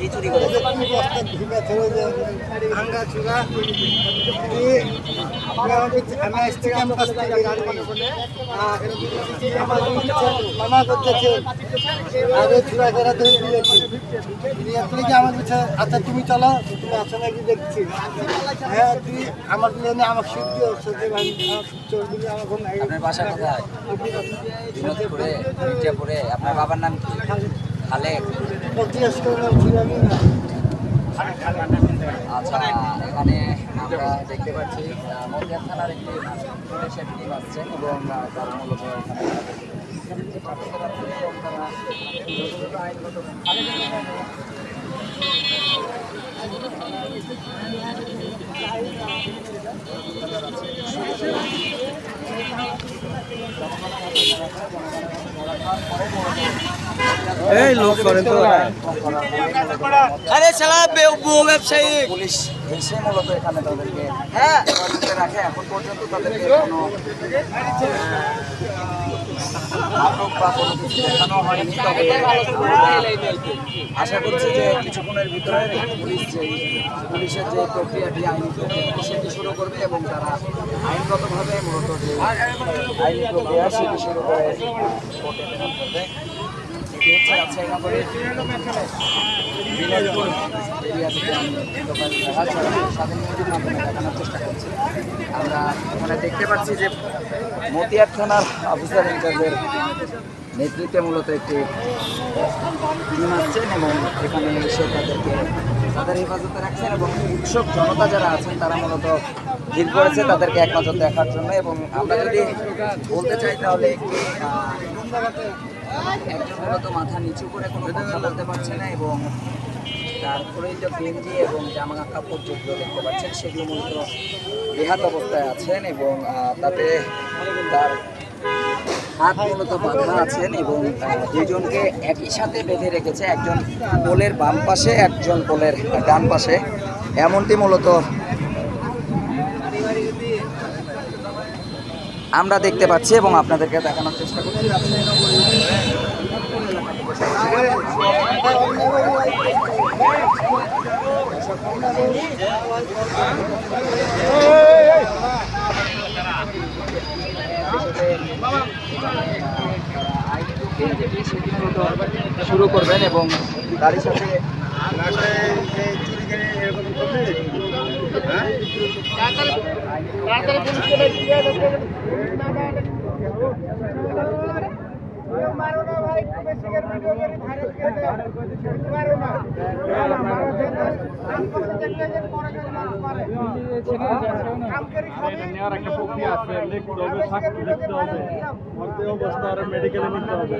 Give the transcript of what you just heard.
কি চুরি করেছে? বস্তা ঢুকে ছিল যে ভাঙ্গা চূড়া আমি আসছি ক্যাম্পাস থেকে গাড়ি মানা করতেছে আগে চূড়া করে ধরে দিয়েছি কি আমার কাছে আচ্ছা তুমি চলো তুমি আছো নাকি দেখছি হ্যাঁ তুই আমার প্লেনে আমার সিট দিয়ে হচ্ছে চর্বি আমার ঘুম লাগে। আপনার বাসা কোথায়? বিনোদপুরে, মির্জাপুরে। আপনার বাবার নাম কি? খালেক। আচ্ছা, এখানে আমরা দেখতে পাচ্ছি মতিয়ার থানার একটি পুলিশের টিম আসছেন এবং তারা মূলত এই লোক করেন তো আরে শালা ব্যবসায়ী পুলিশ এসে মূলত এখানে তাদেরকে রাখে। এখন পর্যন্ত তাদেরকে কোনো আটক বা কোনো কিছু দেখানো হয়নি। তবে আশা করছি যে কিছুক্ষণের ভিতরে পুলিশের যে প্রক্রিয়াটি আইনি প্রক্রিয়াটি সেটি শুরু করবে এবং তারা আইনগতভাবে মূলত যে আইনি প্রক্রিয়া সেটি শুরু করে করবে। এটি হচ্ছে রাজশাহী নগরের বিনোদপুর এরিয়া থেকে আমি স্বাধীন নিউজের মাধ্যমে দেখানোর চেষ্টা করছি। আমরা এখানে দেখতে পাচ্ছি যে মতিয়ার থানার অফিসার ইনচার্জের নেতৃত্বে মূলত একটি টিম আসছেন এবং এখানে এসে তাদের হেফাজতে রাখছেন এবং উৎসুক জনতা যারা আছেন তারা মূলত ভিড় করেছে তাদেরকে এক নজর দেখার জন্য। এবং আমরা যদি বলতে চাই তাহলে একজন মূলত মাথা নিচু করে কোনো কথা বলতে পারছে না এবং তারপরে যে গেঞ্জি এবং জামা কাপড় যেগুলো দেখতে পাচ্ছেন সেগুলো মূলত বেহাত অবস্থায় আছেন এবং তাতে তার হাত মূলত বাঁধা আছেন এবং দুজনকে একই সাথে বেঁধে রেখেছে, একজন পোলের বাম পাশে একজন পোলের ডান পাশে, এমনটি মূলত আমরা দেখতে পাচ্ছি এবং আপনাদেরকে দেখানোর চেষ্টা করছি। শুরু করবেন এবং গাড়ির সাথে নেওয়ার একটা প্রক্রিয়া আছে, লিখতে হবে, সাক্ষ্য লিখতে হবে, ভর্তি অবস্থা আর মেডিকেলে নিতে হবে।